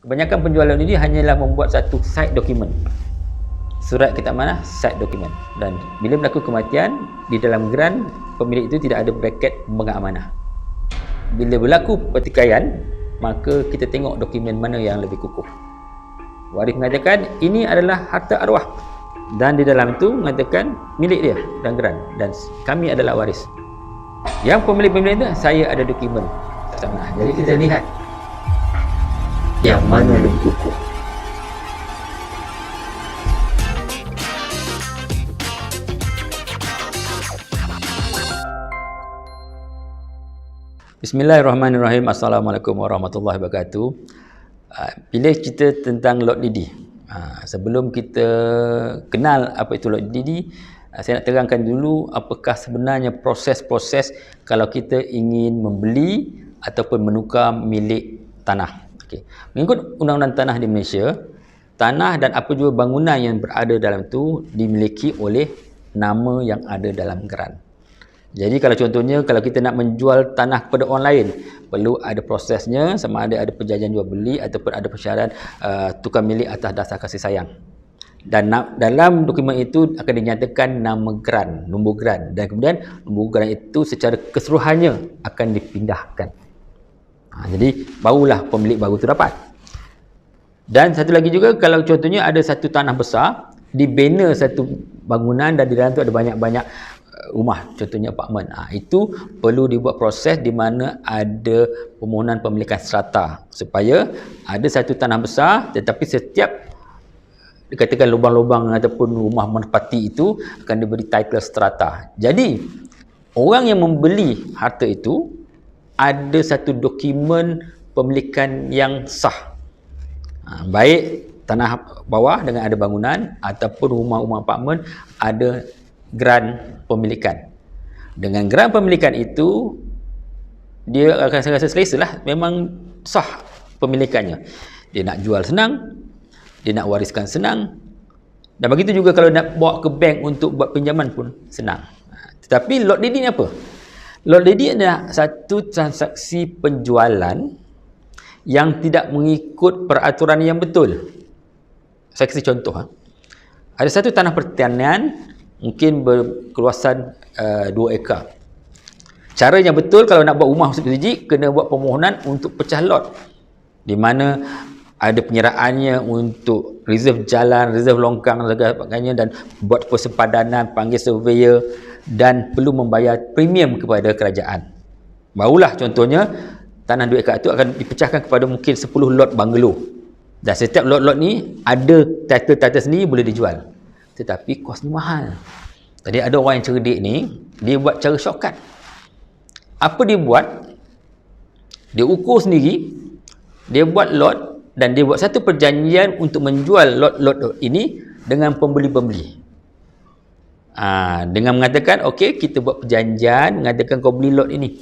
Kebanyakan penjual ini hanyalah membuat satu side dokumen. Surat kita amanah, side dokumen. Dan bila berlaku kematian, di dalam geran pemilik itu tidak ada braket pemegang amanah. Bila berlaku pertikaian, maka kita tengok dokumen mana yang lebih kukuh. Waris mengatakan ini adalah harta arwah, dan di dalam itu mengatakan milik dia dan geran, dan kami adalah waris. Yang pemilik itu, saya ada dokumen. Jadi kita lihat yang mana lebih kukuh. Bismillahirrahmanirrahim. Assalamualaikum warahmatullahi wabarakatuh. Bila cerita tentang lot lidi, sebelum kita kenal apa itu lot lidi, saya nak terangkan dulu apakah sebenarnya proses-proses kalau kita ingin membeli ataupun menukar milik tanah. Okay. Mengikut undang-undang tanah di Malaysia, tanah dan apa jua bangunan yang berada dalam itu dimiliki oleh nama yang ada dalam geran. Jadi kalau contohnya, kalau kita nak menjual tanah kepada orang lain, perlu ada prosesnya, sama ada perjanjian jual beli ataupun ada persyarat tukar milik atas dasar kasih sayang. Dan dalam dokumen itu akan dinyatakan nama geran, nombor geran, dan kemudian nombor geran itu secara keseluruhannya akan dipindahkan. Jadi barulah pemilik baru itu dapat. Dan satu lagi juga, kalau contohnya ada satu tanah besar, dibina satu bangunan dan di dalam itu ada banyak-banyak rumah, contohnya apartmen. Itu perlu dibuat proses di mana ada permohonan pemilikan strata, supaya ada satu tanah besar tetapi setiap dikatakan lubang-lubang ataupun rumah menepati itu akan diberi title strata. Jadi orang yang membeli harta itu ada satu dokumen pemilikan yang sah, baik tanah bawah dengan ada bangunan ataupun rumah-rumah apartmen ada geran pemilikan. Dengan geran pemilikan itu dia akan rasa selesa lah, memang sah pemilikannya. Dia nak jual senang, dia nak wariskan senang, dan begitu juga kalau nak bawa ke bank untuk buat pinjaman pun senang. Tetapi lot deed ni apa? Lot deed adalah satu transaksi penjualan yang tidak mengikut peraturan yang betul. Saya kasih contoh. Ada satu tanah pertanian mungkin berkeluasan 2 ekar. Cara yang betul kalau nak buat rumah biji, kena buat permohonan untuk pecah lot, di mana ada penyerahannya untuk reserve jalan, reserve longkang dan sebagainya, dan buat persempadanan, panggil surveyor, dan perlu membayar premium kepada kerajaan. Barulah contohnya tanah 2 ekar itu akan dipecahkan kepada mungkin 10 lot banglo, dan setiap lot-lot ni ada title-title sendiri, boleh dijual. Tetapi kosnya mahal. Jadi ada orang yang cerdik ni, dia buat cara shortcut. Apa dia buat? Dia ukur sendiri, dia buat lot, dan dia buat satu perjanjian untuk menjual lot-lot ini dengan pembeli-pembeli. Dengan mengatakan, okey, kita buat perjanjian, mengatakan kau beli lot ini.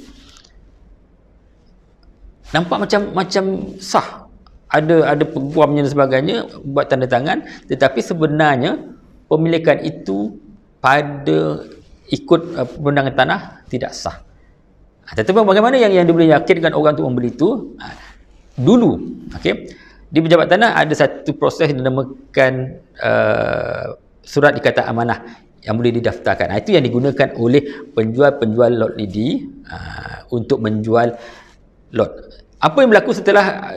Nampak macam sah. Ada peguamnya dan sebagainya, buat tanda tangan, tetapi sebenarnya pemilikan itu pada ikut perundangan tanah tidak sah. Tetapi bagaimana yang boleh yakinkan orang untuk membeli itu? Dulu, okey, di pejabat tanah ada satu proses yang dinamakan surat ikatan amanah yang boleh didaftarkan. Itu yang digunakan oleh penjual-penjual lot lidi untuk menjual lot. Apa yang berlaku setelah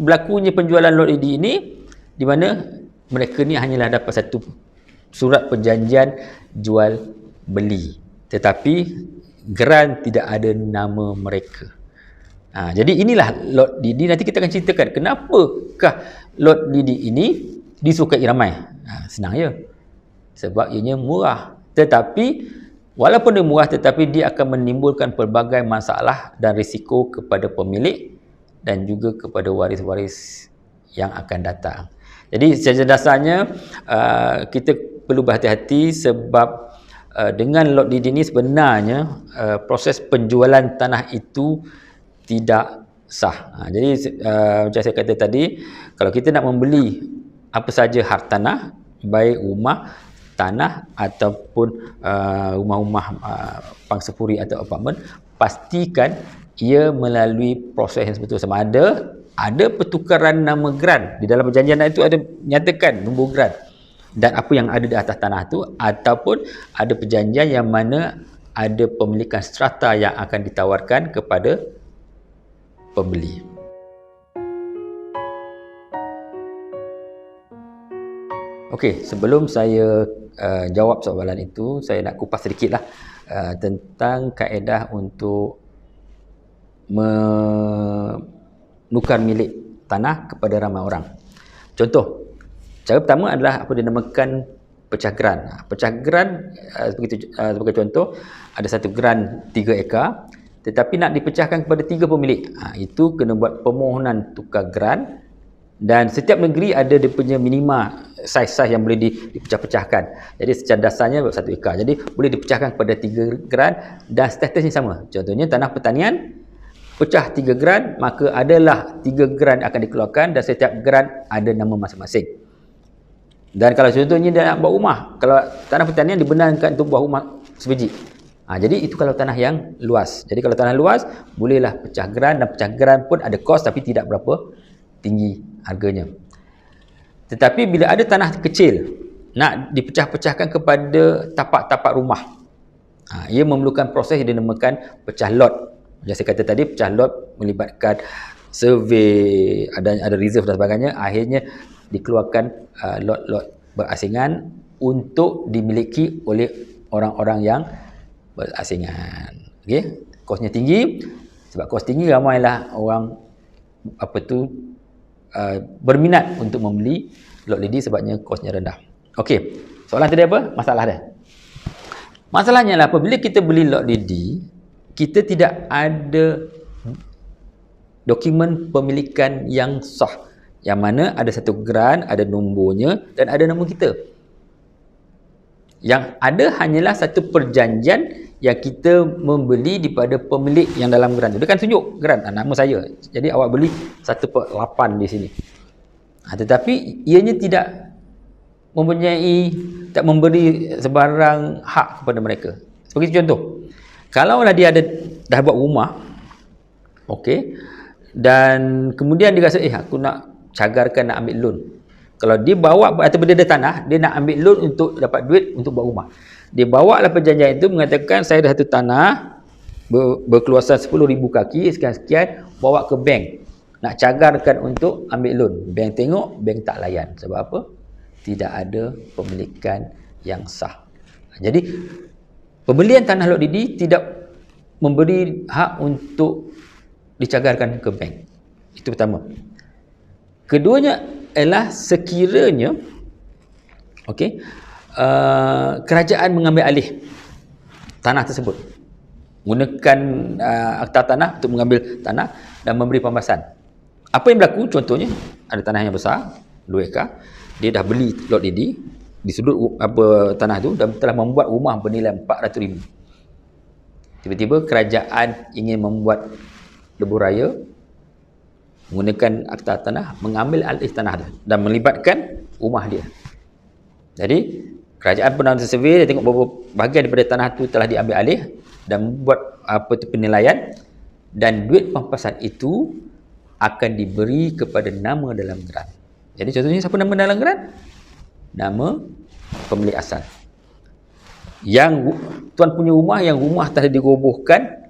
berlakunya penjualan lot lidi ini, di mana mereka ni hanyalah dapat satu surat perjanjian jual beli, tetapi geran tidak ada nama mereka. Jadi inilah lot lidi. Nanti kita akan ceritakan kenapakah lot lidi ini disukai ramai. Senang ya, sebab ianya murah. Tetapi walaupun dia murah, tetapi dia akan menimbulkan pelbagai masalah dan risiko kepada pemilik dan juga kepada waris-waris yang akan datang. Jadi secara dasarnya kita perlu berhati-hati, sebab dengan lot deed ini sebenarnya proses penjualan tanah itu tidak sah. Jadi macam saya kata tadi, kalau kita nak membeli apa saja harta tanah, baik rumah, tanah ataupun rumah-rumah pangsapuri atau apartmen, pastikan ia melalui proses yang betul, sama ada ada pertukaran nama geran. Di dalam perjanjian itu ada nyatakan nombor geran dan apa yang ada di atas tanah tu, ataupun ada perjanjian yang mana ada pemilikan strata yang akan ditawarkan kepada pembeli. Okey, sebelum saya jawab soalan itu, saya nak kupas sedikitlah tentang kaedah untuk menukar milik tanah kepada ramai orang. Contoh, cara pertama adalah apa dinamakan pecah geran. Pecah geran sebagai contoh, ada satu geran 3 ekar tetapi nak dipecahkan kepada 3 pemilik. Itu kena buat permohonan tukar geran, dan setiap negeri ada dia punya minima saiz-saiz yang boleh dipecah-pecahkan. Jadi secara dasarnya 1 ekar. Jadi boleh dipecahkan kepada 3 geran dan statusnya sama. Contohnya tanah pertanian pecah 3 geran, maka adalah 3 geran akan dikeluarkan dan setiap geran ada nama masing-masing. Dan kalau contohnya dia nak buat rumah, kalau tanah pertanian dibenarkan untuk buat rumah sebiji. Jadi itu kalau tanah yang luas. Jadi kalau tanah luas, bolehlah pecah geran, dan pecah geran pun ada kos tapi tidak berapa tinggi harganya. Tetapi bila ada tanah kecil nak dipecah-pecahkan kepada tapak-tapak rumah, ia memerlukan proses yang dinamakan pecah lot. Macam saya kata tadi, pecah lot melibatkan survey, ada reserve dan sebagainya. Akhirnya dikeluarkan lot-lot berasingan untuk dimiliki oleh orang-orang yang berasingan. Okey, kosnya tinggi. Sebab kos tinggi, ramailah orang berminat untuk membeli lot lidi sebabnya kosnya rendah. Okey, soalan tadi apa? Masalah dia. Masalahnya lah apabila kita beli lot lidi, kita tidak ada dokumen pemilikan yang sah, yang mana ada satu geran, ada nombornya dan ada nama kita. Yang ada hanyalah satu perjanjian yang kita membeli daripada pemilik yang dalam geran tu. Dia kan tunjuk geran, nama saya. Jadi awak beli 1/8 di sini. Tetapi ianya tidak tak memberi sebarang hak kepada mereka. Sebagai contoh, kalaulah dia dah buat rumah, okey, dan kemudian dia rasa aku nak cagarkan, nak ambil loan. Kalau dia bawa atau dia ada tanah, dia nak ambil loan untuk dapat duit untuk buat rumah. Dia bawa lah perjanjian itu mengatakan saya dah satu tanah berkeluasan 10,000 kaki sekian-sekian, bawa ke bank nak cagarkan untuk ambil loan. Bank tengok, bank tak layan. Sebab apa? Tidak ada pemilikan yang sah. Jadi pembelian tanah lot lidi tidak memberi hak untuk dicagarkan ke bank. Itu pertama. Keduanya ialah sekiranya kerajaan mengambil alih tanah tersebut, gunakan akta tanah untuk mengambil tanah dan memberi pembebasan. Apa yang berlaku? Contohnya ada tanah yang besar 2 ekar, dia dah beli lot lidi di sudut tanah tu dan telah membuat rumah bernilai 400,000. Tiba-tiba kerajaan ingin membuat lebuh raya, menggunakan akta tanah, mengambil alih tanah tu dan melibatkan rumah dia. Jadi kerajaan pernah survey, dia tengok beberapa bahagian daripada tanah tu telah diambil alih dan buat penilaian, dan duit pampasan itu akan diberi kepada nama dalam geran. Jadi contohnya siapa nama dalam geran? Nama pemilik asal. Yang tuan punya rumah, yang rumah telah dirobohkan,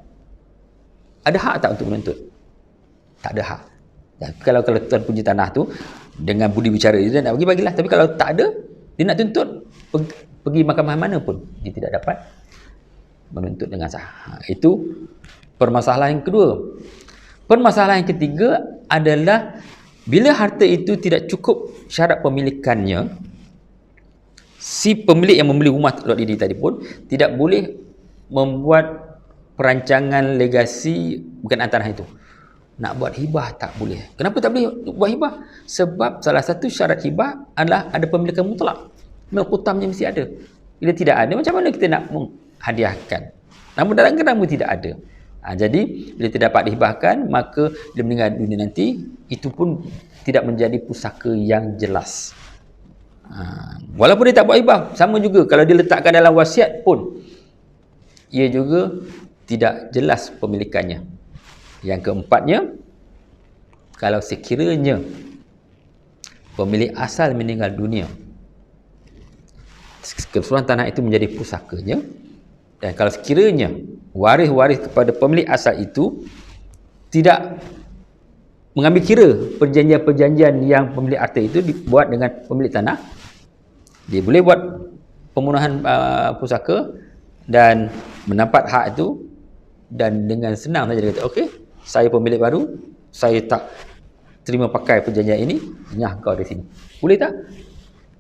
ada hak tak untuk menuntut? Tak ada hak. Dan kalau tuan punya tanah tu dengan budi bicara dia nak bagilah. Tapi kalau tak ada, dia nak tuntut, pergi mahkamah mana pun dia tidak dapat menuntut dengan sah. Itu permasalahan yang kedua. Permasalahan yang ketiga adalah bila harta itu tidak cukup syarat pemilikannya, si pemilik yang membeli rumah lot lidi tadi pun tidak boleh membuat perancangan legasi berkenaan tanah itu. Nak buat hibah tak boleh. Kenapa tak boleh buat hibah? Sebab salah satu syarat hibah adalah ada pemilikan mutlak. Milk utamnya mesti ada. Bila tidak ada, macam mana kita nak menghadiahkan? Namun dalam geran pun tidak ada. Jadi bila tidak dapat dihibahkan, maka bila meninggal dunia nanti, itu pun tidak menjadi pusaka yang jelas. Walaupun dia tak buat hibah, sama juga kalau dia letakkan dalam wasiat pun, ia juga tidak jelas pemilikannya. Yang keempatnya, kalau sekiranya pemilik asal meninggal dunia, keseluruhan tanah itu menjadi pusakanya, dan kalau sekiranya waris-waris kepada pemilik asal itu tidak mengambil kira perjanjian-perjanjian yang pemilik harta itu dibuat dengan pemilik tanah, dia boleh buat pemunahan pusaka dan mendapat hak itu, dan dengan senang saja dia kata, okey, saya pemilik baru, saya tak terima pakai perjanjian ini, nyah kau di sini. Boleh tak?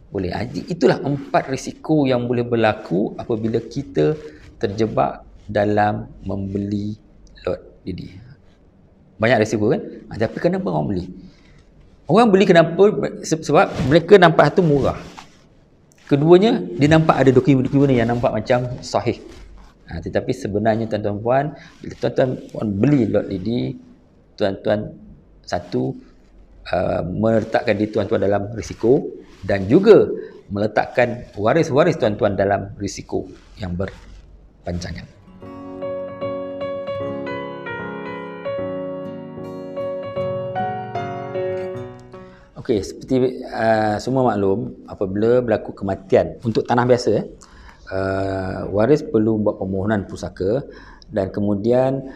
Boleh. Itulah 4 risiko yang boleh berlaku apabila kita terjebak dalam membeli lot Didi. Banyak risiko kan? Tapi kenapa orang beli? Orang beli kenapa? Sebab mereka nampak itu murah. Keduanya, dia nampak ada dokumen-dokumen yang nampak macam sahih. Tetapi sebenarnya tuan-tuan puan, bila tuan-tuan puan beli lot Didi, tuan-tuan satu, meletakkan diri tuan-tuan dalam risiko, dan juga meletakkan waris-waris tuan-tuan dalam risiko yang berpanjangan. Okey, seperti semua maklum, apabila berlaku kematian untuk tanah biasa, waris perlu buat permohonan pusaka, dan kemudian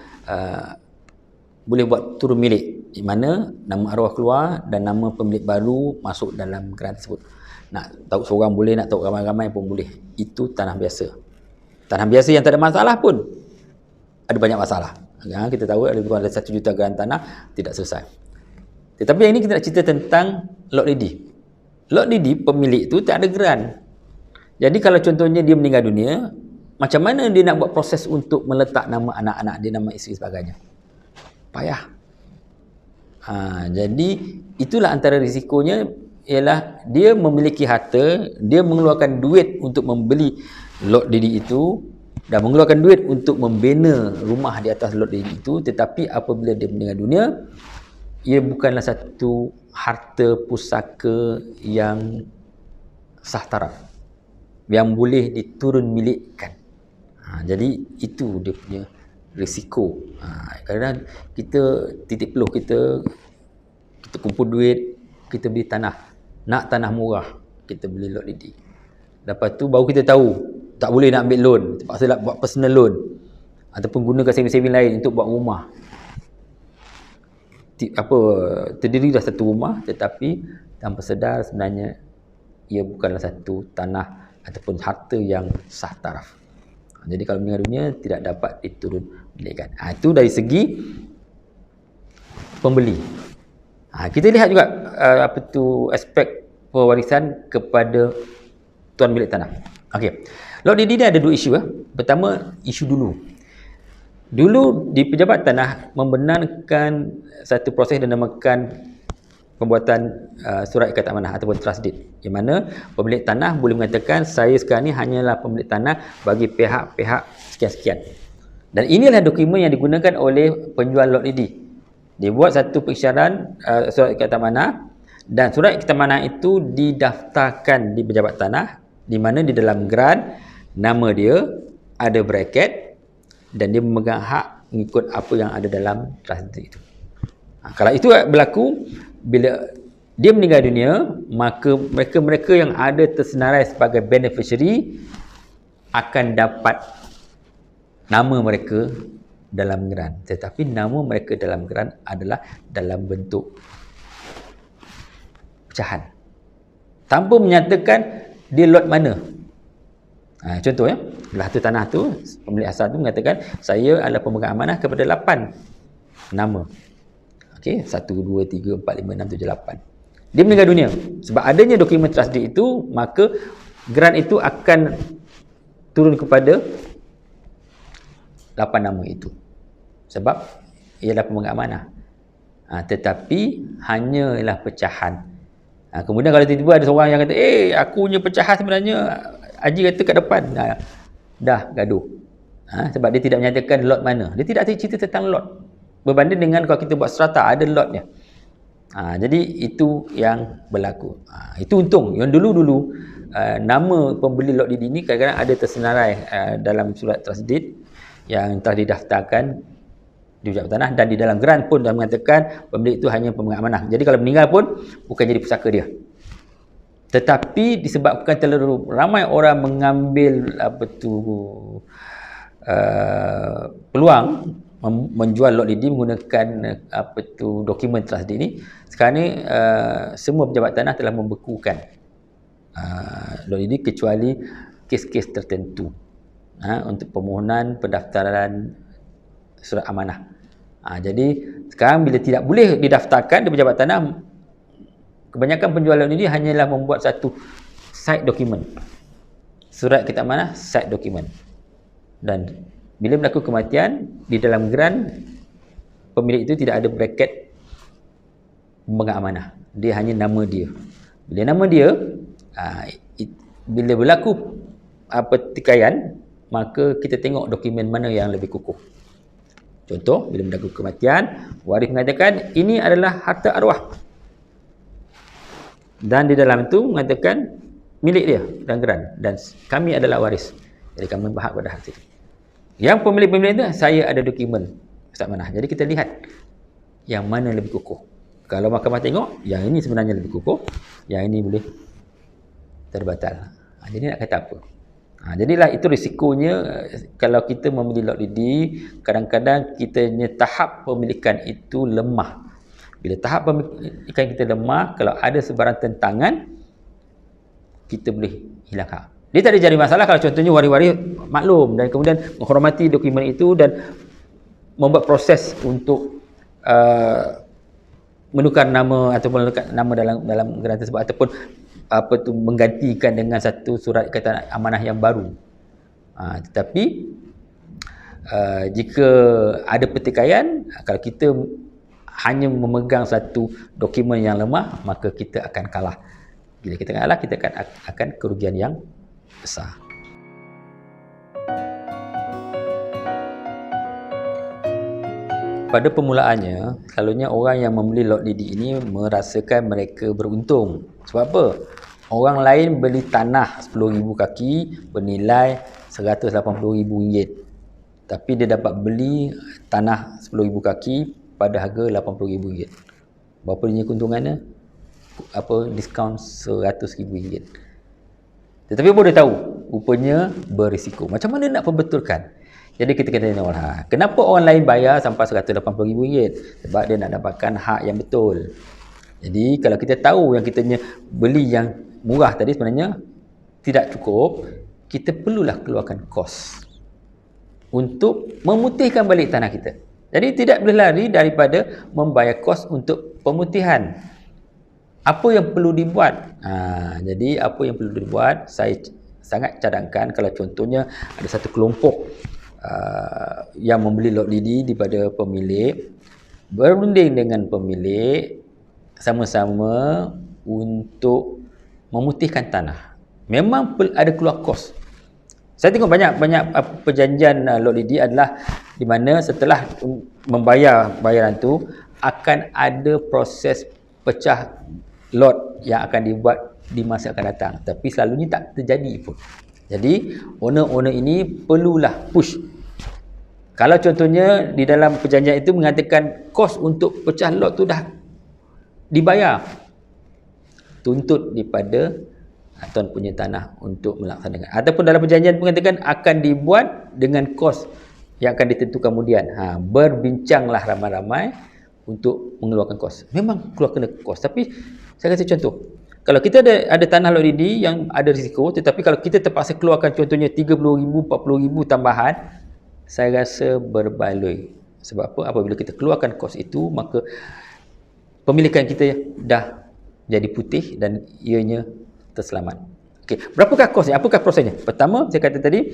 boleh buat turun milik, di mana nama arwah keluar dan nama pemilik baru masuk dalam geran tersebut. Nak tahu seorang boleh, nak tahu ramai-ramai pun boleh. Itu tanah biasa. Tanah biasa yang tak ada masalah pun ada banyak masalah. Kita tahu ada 1 juta geran tanah tidak selesai. Tetapi yang ini kita nak cerita tentang lot Didi. Lot Didi pemilik tu tak ada geran. Jadi kalau contohnya dia meninggal dunia, macam mana dia nak buat proses untuk meletak nama anak-anak dia, nama isteri sebagainya? Payah. Jadi itulah antara risikonya, ialah dia memiliki harta, dia mengeluarkan duit untuk membeli lot Didi itu, dan mengeluarkan duit untuk membina rumah di atas lot Didi itu, tetapi apabila dia meninggal dunia, ia bukanlah satu harta pusaka yang sah taraf, yang boleh diturun milikkan. Jadi itu dia punya risiko. Kadang-kadang kita titik peluh, kita kumpul duit, kita beli tanah, nak tanah murah, kita beli lot Didi. Lepas tu baru kita tahu tak boleh nak ambil loan, terpaksa nak buat personal loan ataupun gunakan saving-saving lain untuk buat rumah. Terdiri dah satu rumah, tetapi tanpa sedar sebenarnya ia bukanlah satu tanah ataupun harta yang sah taraf. Jadi kalau meninggal dunia tidak dapat diturun milikkan. Itu dari segi pembeli. Kita lihat juga aspek pewarisan kepada tuan milik tanah. Okey. Lot Didi ni ada 2 isu. Pertama, isu dulu. Dulu di pejabat tanah membenarkan satu proses yang dinamakan pembuatan surat ikat amanah ataupun trust deed, di mana pemilik tanah boleh mengatakan saya sekarang ni hanyalah pemilik tanah bagi pihak-pihak sekian-sekian. Dan inilah dokumen yang digunakan oleh penjual lot Didi. Dia buat satu pengisytiharan surat ikat amanah, dan surat ikat amanah itu didaftarkan di pejabat tanah, di mana di dalam geran nama dia ada bracket, dan dia memegang hak mengikut apa yang ada dalam trust deed itu. Kalau itu berlaku, bila dia meninggal dunia, maka mereka-mereka yang ada tersenarai sebagai beneficiary akan dapat nama mereka dalam geran. Tetapi nama mereka dalam geran adalah dalam bentuk pecahan, tanpa menyatakan dia lot mana. Contoh belah tu tanah tu, pemilik asal tu mengatakan saya adalah pemegang amanah kepada 8 nama. Okey, 1, 2, 3, 4, 5, 6, 7, 8. Dia meninggal dunia. Sebab adanya dokumen trust deed itu, maka geran itu akan turun kepada 8 nama itu. Sebab ialah pemegang amanah. Tetapi hanyalah pecahan. Kemudian kalau tiba-tiba ada seorang yang kata, aku punya pecahan sebenarnya Haji kata kat depan, dah gaduh. Sebab dia tidak menyatakan lot mana. Dia tidak cerita tentang lot. Berbanding dengan kalau kita buat strata, ada lotnya. Jadi itu yang berlaku. Itu untung. Yang dulu-dulu nama pembeli lot Didi ni kadang-kadang ada tersenarai dalam surat trust deed yang telah didaftarkan di pejabat tanah, dan di dalam geran pun dah mengatakan pemilik itu hanya pemegang amanah. Jadi kalau meninggal pun bukan jadi pusaka dia. Tetapi disebabkan terlalu ramai orang mengambil peluang menjual lot lidi menggunakan dokumen trust deed ini, sekarang ni semua pejabat tanah telah membekukan lot lidi kecuali kes-kes tertentu untuk permohonan pendaftaran surat amanah. Jadi sekarang bila tidak boleh didaftarkan di pejabat tanah, kebanyakan penjualan ini hanyalah membuat satu side dokumen, surat kitab amanah, side dokumen. Dan bila berlaku kematian, di dalam geran pemilik itu tidak ada bracket pemegang amanah, dia hanya nama dia. Bila nama dia, bila berlaku pertikaian, maka kita tengok dokumen mana yang lebih kukuh. Contoh, bila berlaku kematian, waris mengatakan ini adalah harta arwah, dan di dalam itu mengatakan milik dia dan geran, dan kami adalah waris, jadi kami berhak pada harta itu. Yang pemilik-pemilik itu, saya ada dokumen surat amanah. Jadi kita lihat yang mana lebih kukuh. Kalau mahkamah tengok yang ini sebenarnya lebih kukuh, yang ini boleh terbatal. Jadi nak kata apa? Jadilah itu risikonya kalau kita membeli lot lidi, kadang-kadang kitanya tahap pemilikan itu lemah. Bila tahap pemilikan kita lemah, kalau ada sebarang tentangan, kita boleh hilang hak. Dia tak ada jadi masalah kalau contohnya waris-waris maklum dan kemudian menghormati dokumen itu dan membuat proses untuk menukar nama ataupun menukar nama dalam geran tersebut, ataupun menggantikan dengan satu surat kata amanah yang baru. Tetapi jika ada pertikaian, kalau kita hanya memegang satu dokumen yang lemah, maka kita akan kalah. Bila kita kalah, kita akan kerugian yang besar. Pada permulaannya, selalunya orang yang membeli lot lidi ini merasakan mereka beruntung. Sebab apa? Orang lain beli tanah 10,000 kaki bernilai RM180,000. Tapi dia dapat beli tanah 10,000 kaki pada harga RM80,000. Berapa dia keuntungannya? Diskaun RM100,000. Tetapi boleh tahu, rupanya berisiko. Macam mana nak perbetulkan? Jadi kita kena tengok kenapa orang lain bayar sampai RM180,000? Sebab dia nak dapatkan hak yang betul. Jadi kalau kita tahu yang kita beli yang murah tadi sebenarnya tidak cukup, kita perlulah keluarkan kos untuk memutihkan balik tanah kita. Jadi tidak boleh lari daripada membayar kos untuk pemutihan. Apa yang perlu dibuat? Jadi apa yang perlu dibuat, saya sangat cadangkan kalau contohnya ada satu kelompok yang membeli lot lidi daripada pemilik, berunding dengan pemilik sama-sama untuk memutihkan tanah. Memang ada keluar kos. Saya tengok banyak perjanjian lot lidi adalah di mana setelah membayar bayaran tu akan ada proses pecah lot yang akan dibuat di masa akan datang, tapi selalunya tak terjadi pun. Jadi owner-owner ini perlulah push. Kalau contohnya di dalam perjanjian itu mengatakan kos untuk pecah lot tu dah dibayar, tuntut daripada tuan punya tanah untuk melaksanakan. Ataupun dalam perjanjian mengatakan akan dibuat dengan kos yang akan ditentukan kemudian. Berbincanglah ramai-ramai untuk mengeluarkan kos. Memang keluar kena kos, tapi saya kasih contoh. Kalau kita ada tanah lot lidi yang ada risiko, tetapi kalau kita terpaksa keluarkan contohnya 30,000, 40,000 tambahan, saya rasa berbaloi. Sebab apa? Apabila kita keluarkan kos itu, maka pemilikan kita dah jadi putih dan ianya terselamat. Okey, berapakah kosnya? Apakah prosesnya? Pertama, saya kata tadi,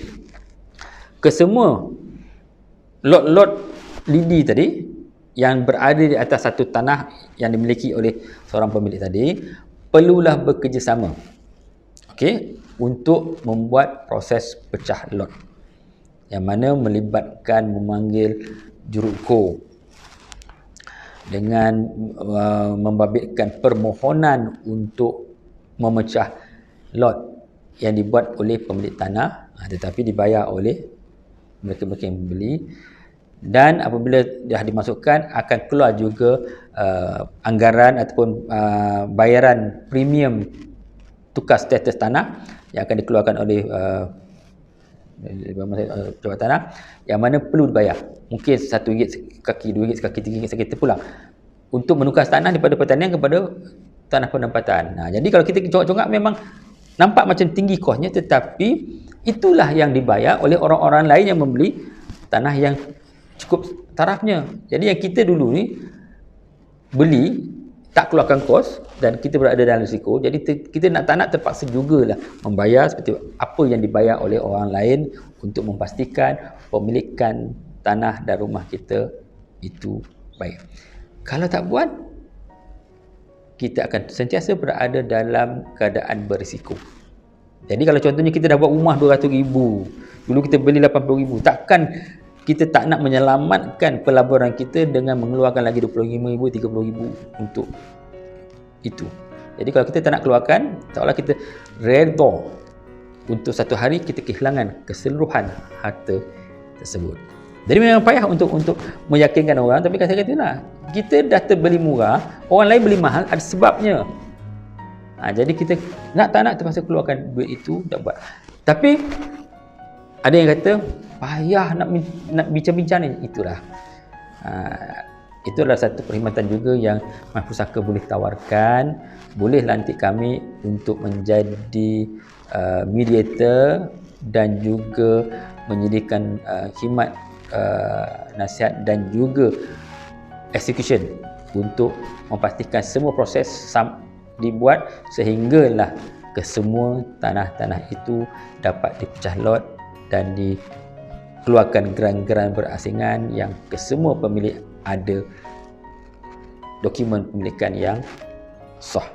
kesemua lot-lot lidi tadi yang berada di atas satu tanah yang dimiliki oleh seorang pemilik tadi, perlulah bekerjasama, okey, untuk membuat proses pecah lot, yang mana melibatkan memanggil juruko dengan membabitkan permohonan untuk memecah lot yang dibuat oleh pemilik tanah, tetapi dibayar oleh mereka-mereka yang membeli. dan apabila dah dimasukkan akan keluar juga anggaran ataupun bayaran premium tukar status tanah yang akan dikeluarkan oleh pejabat tanah, yang mana perlu dibayar. Mungkin RM1 sekaki, RM2 sekaki, RM3 sekaki terpulang untuk menukar tanah daripada pertanian kepada tanah penempatan. Jadi kalau kita congak-congak memang nampak macam tinggi kosnya, tetapi itulah yang dibayar oleh orang-orang lain yang membeli tanah yang cukup tarafnya. Jadi yang kita dulu ni beli tak keluarkan kos dan kita berada dalam risiko, jadi kita tak nak terpaksa jugalah membayar seperti apa yang dibayar oleh orang lain untuk memastikan pemilikan tanah dan rumah kita itu baik. Kalau tak buat, kita akan sentiasa berada dalam keadaan berisiko. Jadi kalau contohnya kita dah buat rumah RM200,000, dulu kita beli RM80,000, takkan kita tak nak menyelamatkan pelaburan kita dengan mengeluarkan lagi RM25,000, RM30,000 untuk itu. Jadi kalau kita tak nak keluarkan, seolah kita redha untuk satu hari kita kehilangan keseluruhan harta tersebut. Jadi memang payah untuk meyakinkan orang, tapi saya katalah, kita dah terbeli murah, orang lain beli mahal, ada sebabnya. Jadi kita tak nak terpaksa keluarkan duit itu, tak buat. Tapi ada yang kata payah nak bincang-bincang ni. Itulah satu perkhidmatan juga yang Mahpusaka boleh tawarkan. Boleh lantik kami untuk menjadi mediator dan juga menyediakan khidmat nasihat dan juga execution untuk memastikan semua proses dibuat sehinggalah kesemua tanah-tanah itu dapat dipecah lot dan dikeluarkan geran-geran berasingan yang kesemua pemilik ada dokumen pemilikan yang sah.